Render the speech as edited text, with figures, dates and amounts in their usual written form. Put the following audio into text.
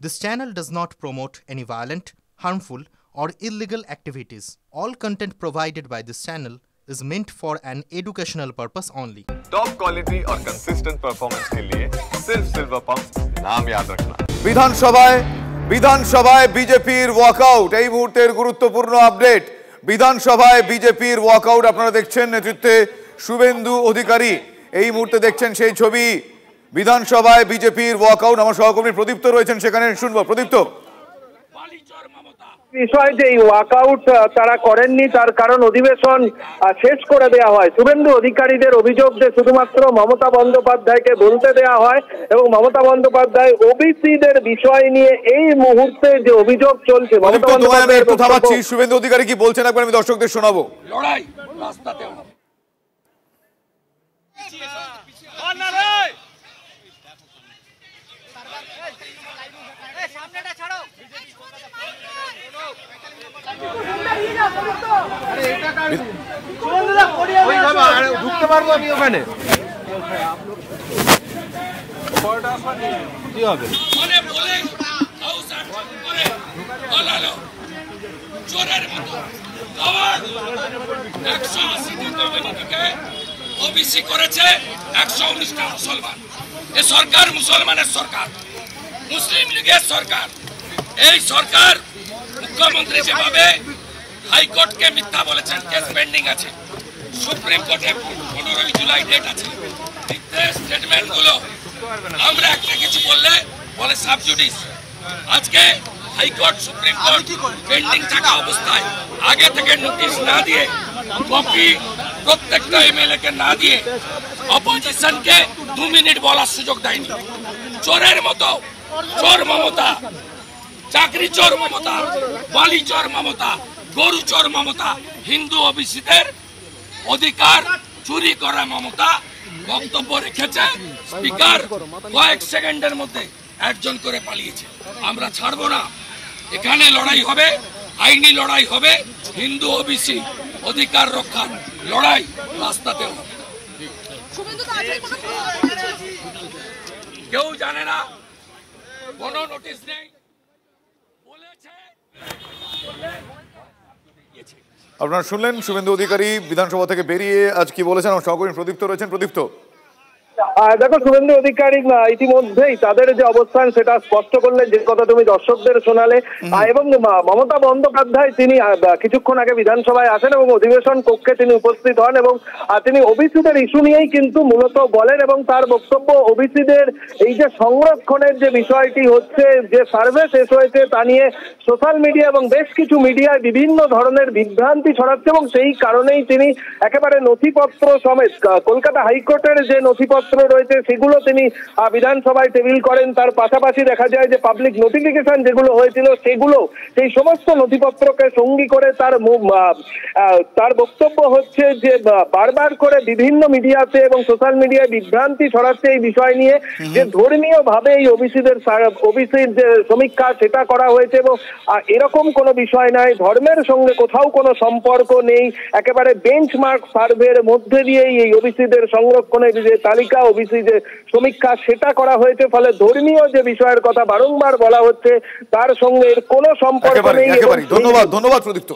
This channel does not promote any violent, harmful, or illegal activities. All content provided by this channel is meant for an educational purpose only. Top quality और consistent performance के लिए सिर्फ silver pump नाम याद रखना। বিধানসভায় বিজেপির walkout এই মুহূর্তের গুরুত্বপূর্ণ আপডেট। বিধানসভায় বিজেপির ওয়াকআউট আপনারা দেখছেন, নেতৃত্বে শুভেন্দু অধিকারী। এই মুহূর্তে দেখছেন সেই ছবি, বিধানসভায় বিজেপির ওয়াকআউট। আমার সহকর্মী প্রদীপ্ত রয়েছেন, সেখানে শুনবো। প্রদীপ্ত, বিষয় যে এই ওয়াকআউট তারা করেননি, তার কারণ অধিবেশন শেষ করে দেওয়া হয়। শুভেন্দু অধিকারীদের অভিযোগ যে শুধুমাত্র মমতা বন্দ্যোপাধ্যায়কে বলতে দেওয়া হয় এবং মমতা বন্দ্যোপাধ্যায় ওবিসিদের বিষয় নিয়ে এই মুহূর্তে যে অভিযোগ চলছে, মমতা বন্দ্যোপাধ্যায় শুভেন্দু অধিকারী কি বলছেন একবার আমি দর্শকদের শোনাবো। লড়াই রাস্তাতে ঢুকতে পারবো আমি ওখানে, কি হবে? ওবিসি করেছে 119টা মুসলমান। এ সরকার মুসলমানের সরকার, মুসলিম লীগের সরকার। এই সরকার মুখ্যমন্ত্রী যেভাবে হাইকোর্টকে মিথ্যা বলেছেন, কেস পেন্ডিং আছে, সুপ্রিম কোর্টে 15 জুলাই ডেট আছে। স্টেটমেন্ট গুলো আমরা একটা কিছু বললে বলে সাবজুডিস। আজকে হাইকোর্ট সুপ্রিম কোর্ট পেন্ডিং থাকা অবস্থায় আগে থেকে নোটিশ না দিয়ে, কপি প্রত্যেকটা এমএলএ কে না দিয়ে, অপোজিশনকে 2 মিনিট বলার সুযোগ দেয়নি। চোরের মতো চোর মমতা, চাকরি চোর মমতা, বালি চোর মমতা, গরু চোর মমতা, হিন্দু ওবিসিদের অধিকার চুরি করা মমতা বক্তব্য রেখেছে। স্পিকার কয়েক সেকেন্ডের মধ্যে একজন করে পালিয়েছে। আমরা ছাড়বো না, এখানে লড়াই হবে, আইনি লড়াই হবে, হিন্দু ওবিসি অধিকার রক্ষার লড়াই রাস্তাতে হবে। কেউ জানে না, কোনো নোটিশ নেই, বলেছে। আপনারা শুনলেন শুভেন্দু অধিকারী বিধানসভা থেকে বেরিয়ে আজ কি বলেছেন। আমার সহকর্মী প্রদীপ্ত রয়েছেন। প্রদীপ্ত, দেখো, শুভেন্দু অধিকারী ইতিমধ্যেই তাদের যে অবস্থান সেটা স্পষ্ট করলেন, যে কথা তুমি দর্শকদের শোনালে। এবং মমতা বন্দ্যোপাধ্যায় তিনি কিছুক্ষণ আগে বিধানসভায় আসেন এবং অধিবেশন কক্ষে তিনি উপস্থিত হন এবং তিনি ওবিসিদের ইস্যু নিয়েই কিন্তু মূলত বলেন। এবং তার বক্তব্য, ওবিসিদের এই যে সংরক্ষণের যে বিষয়টি হচ্ছে, যে সার্ভে শেষ হয়েছে তা নিয়ে সোশ্যাল মিডিয়া এবং বেশ কিছু মিডিয়ায় বিভিন্ন ধরনের বিভ্রান্তি ছড়াচ্ছে এবং সেই কারণেই তিনি একেবারে নথিপত্র সমেত কলকাতা হাইকোর্টের যে নথিপত্র রয়েছে সেগুলো তিনি বিধানসভায় টেবিল করেন। তার পাশাপাশি দেখা যায় যে পাবলিক নোটিফিকেশন যেগুলো হয়েছিল সেগুলো, সেই সমস্ত নথিপত্রকে সঙ্গী করে তার বক্তব্য হচ্ছে যে বারবার করে বিভিন্ন মিডিয়াতে এবং সোশ্যাল মিডিয়ায় বিভ্রান্তি ছড়াচ্ছে এই বিষয় নিয়ে, যে ধর্মীয় ভাবে এই ওবিসির যে সমীক্ষা সেটা করা হয়েছে এবং এরকম কোনো বিষয় নাই, ধর্মের সঙ্গে কোথাও কোনো সম্পর্ক নেই। একেবারে বেঞ্চমার্ক সার্ভের মধ্যে দিয়েই এই ওবিসিদের সংরক্ষণের যে তালিকা, ওবিসি যে সমীক্ষা সেটা করা হয়েছে। ফলে ধর্মীয় যে বিষয়ের কথা বারংবার বলা হচ্ছে তার সঙ্গে এর কোনো সম্পর্ক নেই। ধন্যবাদ প্রদীপ্ত।